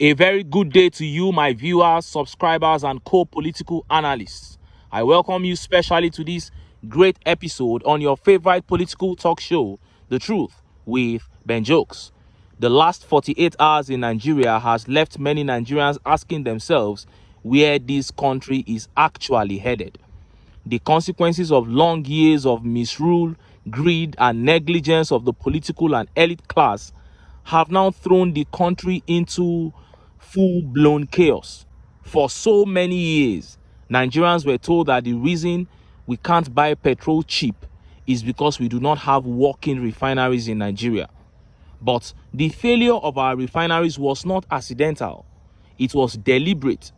A very good day to you, my viewers, subscribers, and co-political analysts. I welcome you specially to this great episode on your favorite political talk show, The Truth with Ben Jokes. The last 48 hours in Nigeria has left many Nigerians asking themselves where this country is actually headed. The consequences of long years of misrule, greed, and negligence of the political and elite class have now thrown the country into full-blown chaos. For so many years, Nigerians were told that the reason we can't buy petrol cheap is because we do not have working refineries in Nigeria. But the failure of our refineries was not accidental. It was deliberate.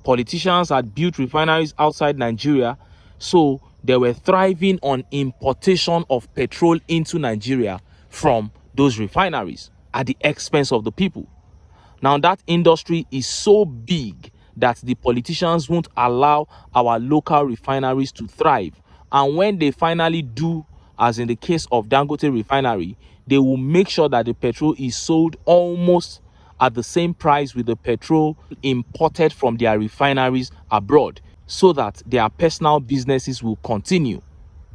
Politicians had built refineries outside Nigeria, so they were thriving on importation of petrol into Nigeria from those refineries at the expense of the people. Now that industry is so big that the politicians won't allow our local refineries to thrive. And when they finally do, as in the case of Dangote refinery, they will make sure that the petrol is sold almost at the same price with the petrol imported from their refineries abroad, so that their personal businesses will continue,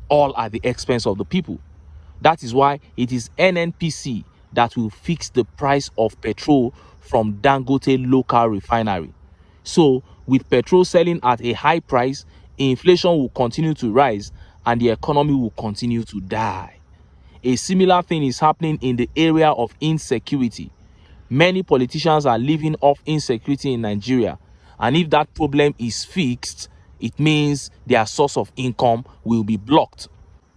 all at the expense of the people. That is why it is NNPC that will fix the price of petrol from Dangote local refinery. So with petrol selling at a high price, inflation will continue to rise and the economy will continue to die. A similar thing is happening in the area of insecurity. Many politicians are living off insecurity in Nigeria, and if that problem is fixed, it means their source of income will be blocked.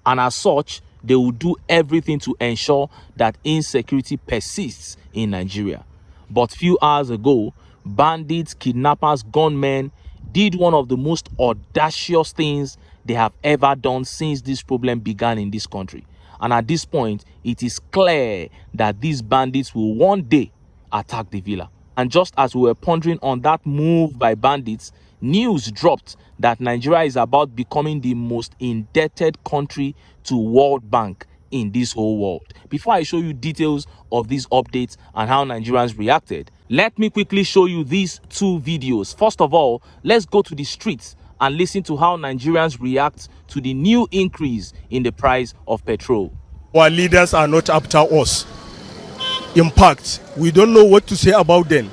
And as such, they will do everything to ensure that insecurity persists in Nigeria. But few hours ago, bandits, kidnappers, gunmen did one of the most audacious things they have ever done since this problem began in this country. And at this point, it is clear that these bandits will one day attack the villa. And just as we were pondering on that move by bandits, news dropped that Nigeria is about becoming the most indebted country to World Bank in this whole world. Before I show you details of these updates and how Nigerians reacted, let me quickly show you these two videos. First of all, let's go to the streets and listen to how Nigerians react to the new increase in the price of petrol. Our leaders are not after us. In fact, we don't know what to say about them.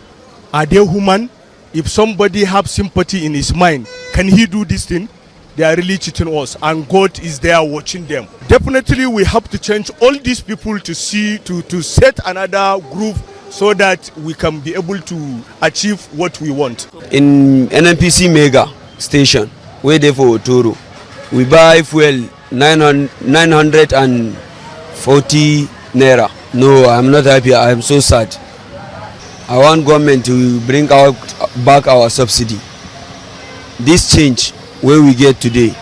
Are they human? If somebody has sympathy in his mind, can he do this thing? They are really cheating us, and God is there watching them. Definitely we have to change all these people to set another group so that we can be able to achieve what we want. In NNPC Mega Station, where they for Otoro, we buy fuel 940 naira. No, I'm not happy. I'm so sad. I want government to bring back our subsidy. This change where we get today,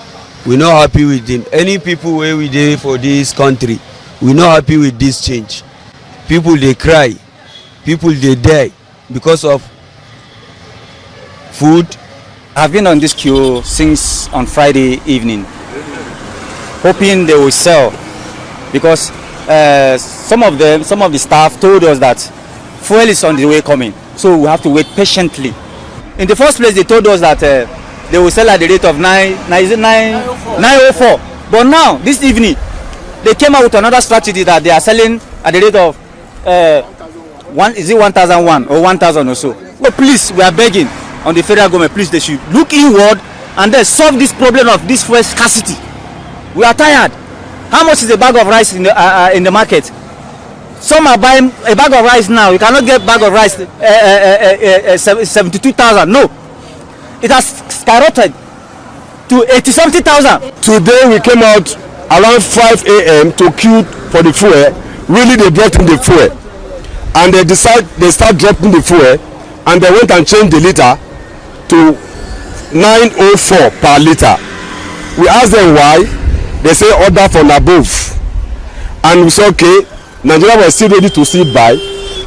we're not happy with them. Any people where we dey for this country, we're not happy with this change. People they cry, people they die because of food. I've been on this queue since on Friday evening, hoping they will sell, because some of the staff told us that fuel is on the way coming, so we have to wait patiently. In the first place, they told us that they will sell at the rate of 904. But now, this evening, they came out with another strategy that they are selling at the rate of 1,001 or 1,000 or so. But please, we are begging on the federal government, please, they should look inward and then solve this problem of this fuel scarcity. We are tired. How much is a bag of rice in the market? Some are buying a bag of rice now. You cannot get a bag of rice 72,000. No. It has skyrocketed to 80-something thousand. Today we came out around 5 a.m. to queue for the fuel. Really, they brought in the fuel, and they start dropping the fuel, and they went and changed the liter to 904 per liter. We asked them why. They say order from above, and we said okay, Nigeria was still ready to sit by.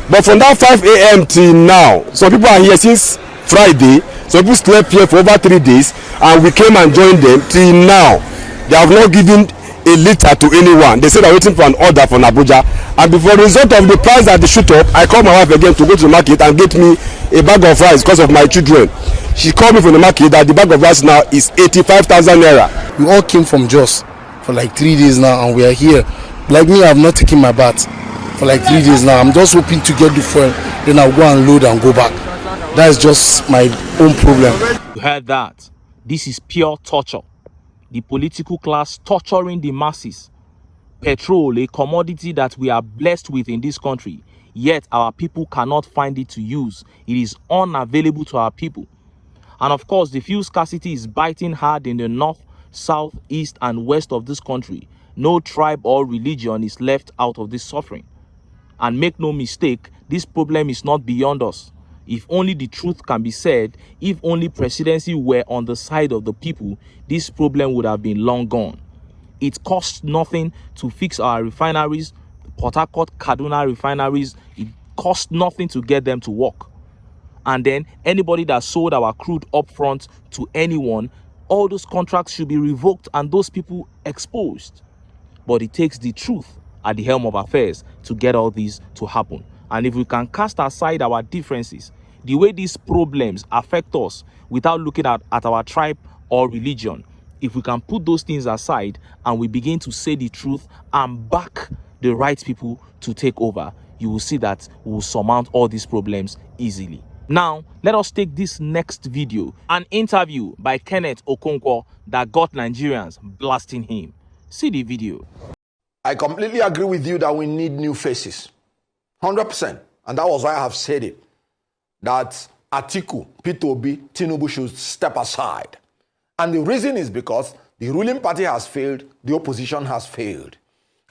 But from that 5 a.m. till now, some people are here since Friday. Some people slept here for over 3 days, and we came and joined them till now. They have not given a litre to anyone. They say they're waiting for an order from Abuja, and before the result of the price that they shoot up, I called my wife again to go to the market and get me a bag of rice because of my children. She called me from the market that the bag of rice now is 85,000 naira. We all came from Jos for like 3 days now, and we are here. Like me, I've not taken my bath for like 3 days now. I'm just hoping to get the fuel, then I'll go and load and go back. That's just my own problem. You heard that? This is pure torture. The political class torturing the masses. Petrol, a commodity that we are blessed with in this country, yet our people cannot find it to use. It is unavailable to our people. And of course, the fuel scarcity is biting hard in the north, south, east, and west of this country. No tribe or religion is left out of this suffering. And make no mistake, this problem is not beyond us. If only the truth can be said, if only presidency were on the side of the people, this problem would have been long gone. It costs nothing to fix our refineries, Port Harcourt, Kaduna refineries. It costs nothing to get them to work. And then anybody that sold our crude up front to anyone, all those contracts should be revoked and those people exposed. But it takes the truth at the helm of affairs to get all these to happen. And if we can cast aside our differences, the way these problems affect us without looking at our tribe or religion, if we can put those things aside and we begin to say the truth and back the right people to take over, you will see that we will surmount all these problems easily. Now, let us take this next video, an interview by Kenneth Okonkwo that got Nigerians blasting him. See the video. I completely agree with you that we need new faces. 100%. And that was why I have said it. That Atiku, Peter Obie, Tinubu should step aside. And the reason is because the ruling party has failed, the opposition has failed.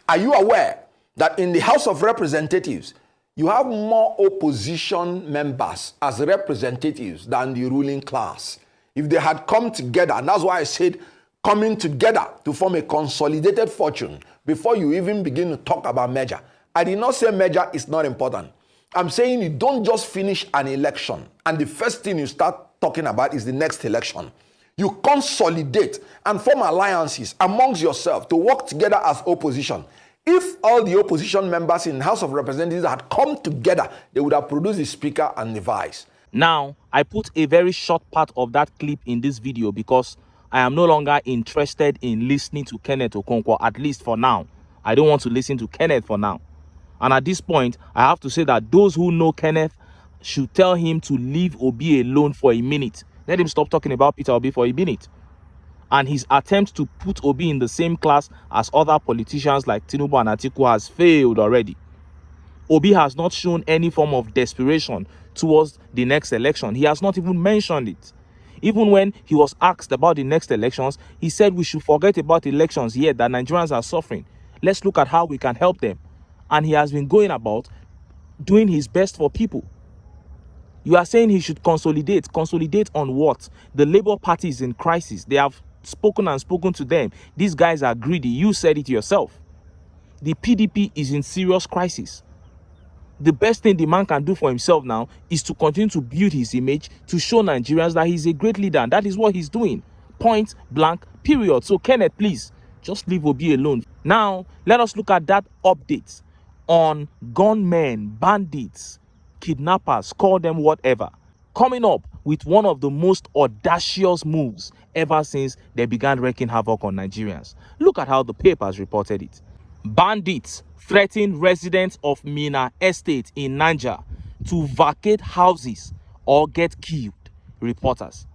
Are you aware that in the House of Representatives, you have more opposition members as representatives than the ruling class? If they had come together, and that's why I said coming together to form a consolidated fortune before you even begin to talk about merger. I did not say merger is not important. I'm saying you don't just finish an election and the first thing you start talking about is the next election. You consolidate and form alliances amongst yourself to work together as opposition. If all the opposition members in the House of Representatives had come together, they would have produced the speaker and the vice. Now, I put a very short part of that clip in this video because I am no longer interested in listening to Kenneth Okonkwo, at least for now. I don't want to listen to Kenneth for now. And at this point, I have to say that those who know Kenneth should tell him to leave Obie alone for a minute. Let him stop talking about Peter Obie for a minute. And his attempt to put Obie in the same class as other politicians like Tinubu and Atiku has failed already. Obie has not shown any form of desperation towards the next election. He has not even mentioned it. Even when he was asked about the next elections, he said we should forget about elections yet that Nigerians are suffering. Let's look at how we can help them. And he has been going about doing his best for people. You are saying he should consolidate. Consolidate on what? The Labour Party is in crisis. They have spoken and spoken to them. These guys are greedy. You said it yourself. The PDP is in serious crisis. The best thing the man can do for himself now is to continue to build his image, to show Nigerians that he's a great leader. And that is what he's doing. Point blank, period. So Kenneth, please, just leave Obie alone. Now, let us look at that update on gunmen, bandits, kidnappers, call them whatever, coming up with one of the most audacious moves ever since they began wreaking havoc on Nigerians. Look at how the papers reported it. Bandits threaten residents of Mina Estate in Niger to vacate houses or get killed, reporters.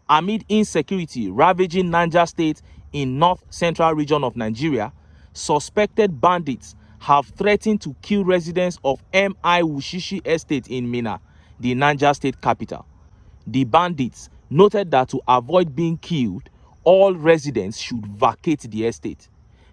Amid insecurity ravaging Niger State in north-central region of Nigeria, suspected bandits have threatened to kill residents of M.I. Wushishi Estate in Mina, the Niger State capital. The bandits noted that to avoid being killed, all residents should vacate the estate.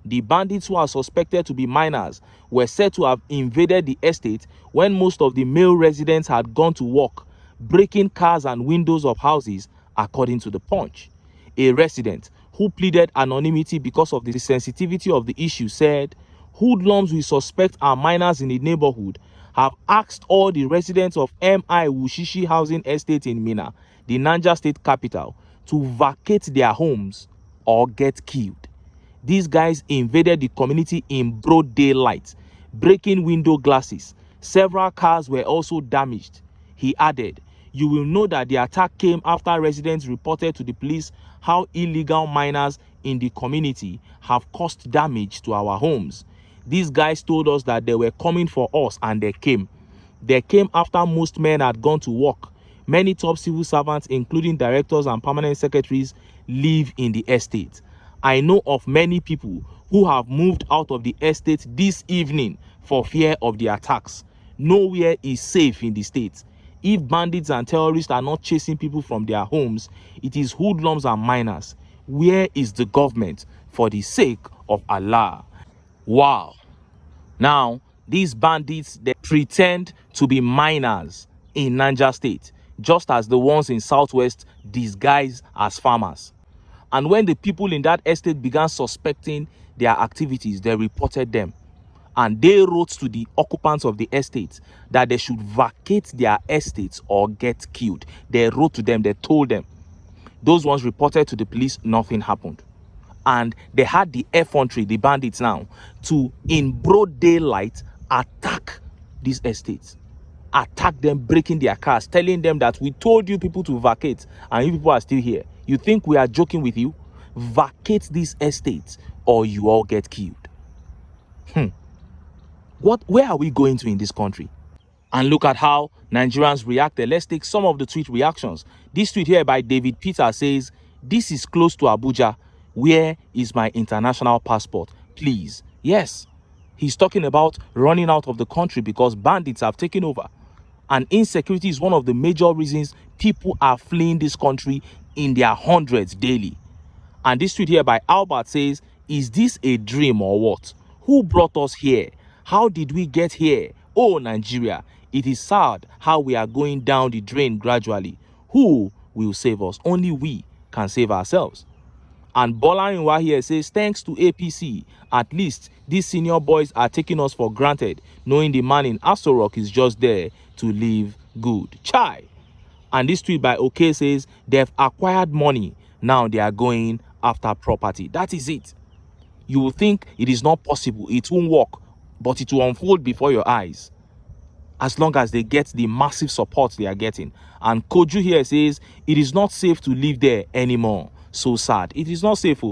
The bandits, who are suspected to be minors, were said to have invaded the estate when most of the male residents had gone to work, breaking cars and windows of houses, according to the Punch. A resident who pleaded anonymity because of the sensitivity of the issue said, "Hoodlums we suspect are minors in the neighborhood have asked all the residents of M.I. Wushishi Housing Estate in Mina, the Niger State capital, to vacate their homes or get killed." These guys invaded the community in broad daylight, breaking window glasses. Several cars were also damaged. He added, "You will know that the attack came after residents reported to the police how illegal miners in the community have caused damage to our homes. These guys told us that they were coming for us, and they came. They came after most men had gone to work. Many top civil servants, including directors and permanent secretaries, live in the estate. I know of many people who have moved out of the estate this evening for fear of the attacks. Nowhere is safe in the state. If bandits and terrorists are not chasing people from their homes, it is hoodlums and miners. Where is the government for the sake of Allah?" Wow. Now, these bandits, they pretend to be miners in Niger State, just as the ones in Southwest disguise as farmers. And when the people in that estate began suspecting their activities, they reported them. And they wrote to the occupants of the estate that they should vacate their estates or get killed. They wrote to them, they told them. Those ones reported to the police, nothing happened. And they had the effrontery, the bandits now, to, in broad daylight, attack these estates. Attack them, breaking their cars, telling them that we told you people to vacate, and you people are still here. You think we are joking with you? Vacate these estates or you all get killed. Where are we going to in this country? And look at how Nigerians reacted. Let's take some of the tweet reactions. This tweet here by David Peter says, "This is close to Abuja. Where is my international passport? Please." Yes, he's talking about running out of the country because bandits have taken over. And insecurity is one of the major reasons people are fleeing this country in their hundreds daily. And this tweet here by Albert says, "Is this a dream or what? Who brought us here? How did we get here? Oh, Nigeria, it is sad how we are going down the drain gradually. Who will save us? Only we can save ourselves." And Bola Inwa here says, "Thanks to APC, at least these senior boys are taking us for granted, knowing the man in Aso Rock is just there to live good. Chai." And this tweet by OK says, "They've acquired money. Now they are going after property." That is it. You will think it is not possible, it won't work, but it will unfold before your eyes as long as they get the massive support they are getting. And Koju here says, "It is not safe to live there anymore. So sad." It is not safe.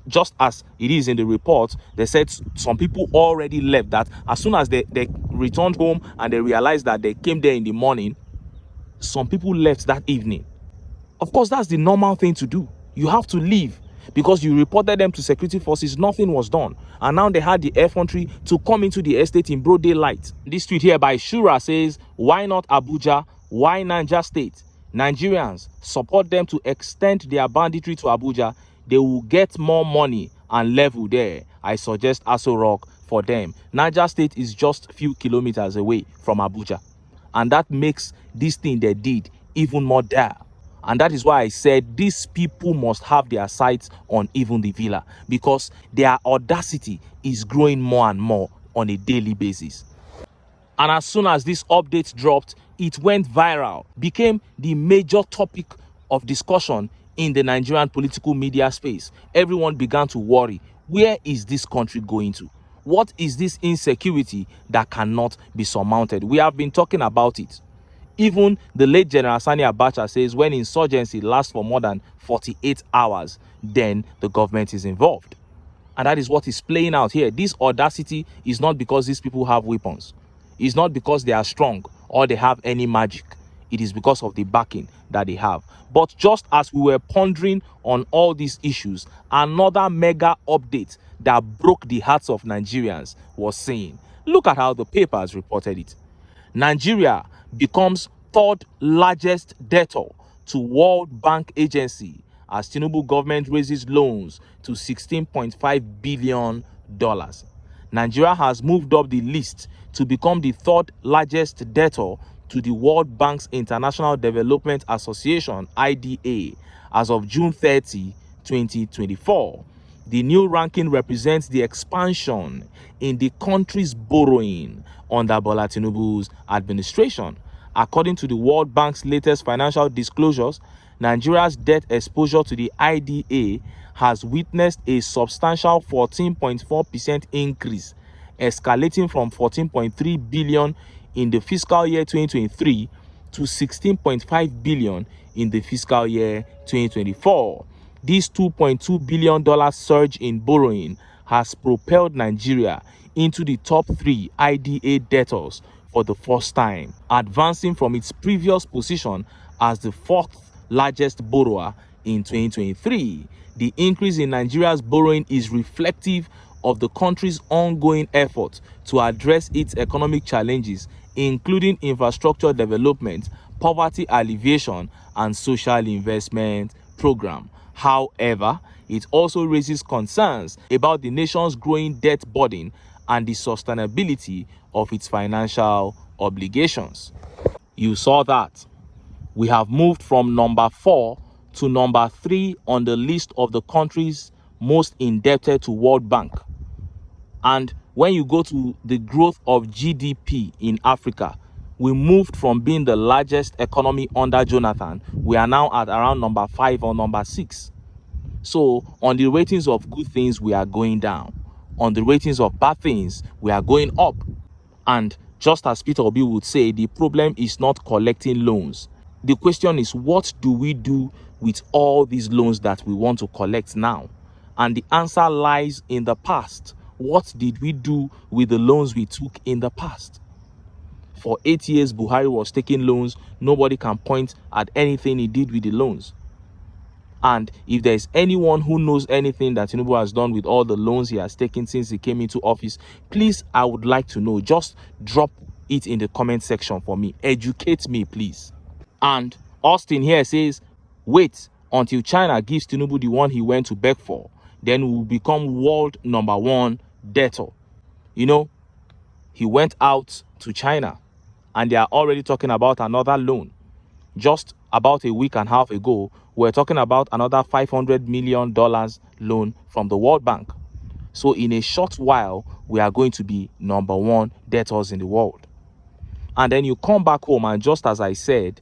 Just as it is in the report, they said some people already left, that as soon as they returned home and they realized that they came there in the morning, some people left that evening. Of course, that's the normal thing to do. You have to leave because you reported them to security forces, nothing was done. And now they had the effrontery to come into the estate in broad daylight. This tweet here by Shura says, "Why not Abuja? Why Niger State? Nigerians, support them to extend their banditry to Abuja. They will get more money and level there. I suggest Aso Rock for them. Niger State is just a few kilometers away from Abuja." And that makes this thing they did even more dire. And that is why I said these people must have their sights on even the villa, because their audacity is growing more and more on a daily basis. And as soon as this update dropped, it went viral, became the major topic of discussion in the Nigerian political media space. Everyone began to worry, where is this country going to? What is this insecurity that cannot be surmounted? We have been talking about it. Even the late General Sani Abacha says when insurgency lasts for more than 48 hours, then the government is involved. And that is what is playing out here. This audacity is not because these people have weapons. It's not because they are strong or they have any magic. It is because of the backing that they have. But just as we were pondering on all these issues, another mega update that broke the hearts of Nigerians was saying, look at how the papers reported it. Nigeria becomes third largest debtor to World Bank agency as Tinubu government raises loans to $16.5 billion. Nigeria has moved up the list to become the third largest debtor to the World Bank's International Development Association, IDA, as of June 30, 2024. The new ranking represents the expansion in the country's borrowing under Bola Tinubu's administration. According to the World Bank's latest financial disclosures, Nigeria's debt exposure to the IDA has witnessed a substantial 14.4% increase, escalating from 14.3 billion in the fiscal year 2023 to 16.5 billion in the fiscal year 2024. This $2.2 billion surge in borrowing has propelled Nigeria into the top 3 IDA debtors for the first time, advancing from its previous position as the 4th largest borrower in 2023. The increase in Nigeria's borrowing is reflective of the country's ongoing effort to address its economic challenges, including infrastructure development, poverty alleviation, and social investment program. However, it also raises concerns about the nation's growing debt burden and the sustainability of its financial obligations. You saw that. We have moved from number 4 to number 3 on the list of the countries most indebted to World Bank. And when you go to the growth of GDP in Africa, we moved from being the largest economy under Jonathan. We are now at around number 5 or number 6. So on the ratings of good things, we are going down. On the ratings of bad things, we are going up. And just as Peter Obie would say, the problem is not collecting loans. The question is, what do we do with all these loans that we want to collect now? And the answer lies in the past. What did we do with the loans we took in the past? For 8 years, Buhari was taking loans. Nobody can point at anything he did with the loans. And if there's anyone who knows anything that Tinubu has done with all the loans he has taken since he came into office, please, I would like to know. Just drop it in the comment section for me. Educate me, please. And Austin here says, wait until China gives Tinubu the one he went to beg for. Then we will become world number 1 debtor. You know, he went out to China and they are already talking about another loan. Just about a week and a half ago, we're talking about another $500 million loan from the World Bank. So in a short while, we are going to be number 1 debtors in the world. And then you come back home and, just as I said,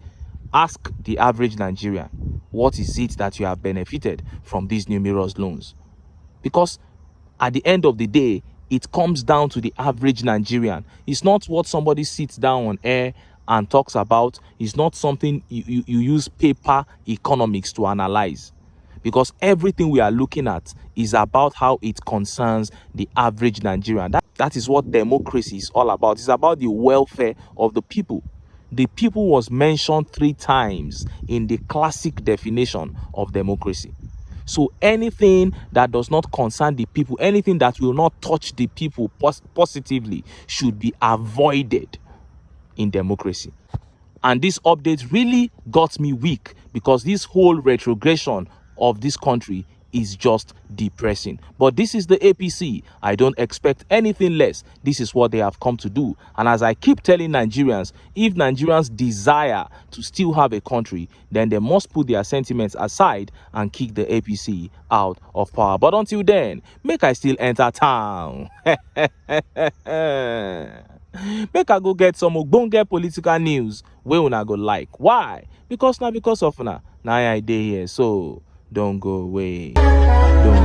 ask the average Nigerian, what is it that you have benefited from these numerous loans? Because at the end of the day, it comes down to the average Nigerian. It's not what somebody sits down on air and talks about. It's not something you use paper economics to analyze. Because everything we are looking at is about how it concerns the average Nigerian. That is what democracy is all about. It's about the welfare of the people. The people was mentioned 3 times in the classic definition of democracy. So anything that does not concern the people, anything that will not touch the people positively, should be avoided in democracy. And this update really got me weak, because this whole retrogression of this country is just depressing. But this is the APC. I don't expect anything less. This is what they have come to do. And as I keep telling Nigerians, if Nigerians desire to still have a country, then they must put their sentiments aside and kick the APC out of power. But until then, make I still enter town. Make I go get some ogbonge political news wey una go like. Why? Because now because of now I dey here, so don't go away. Don't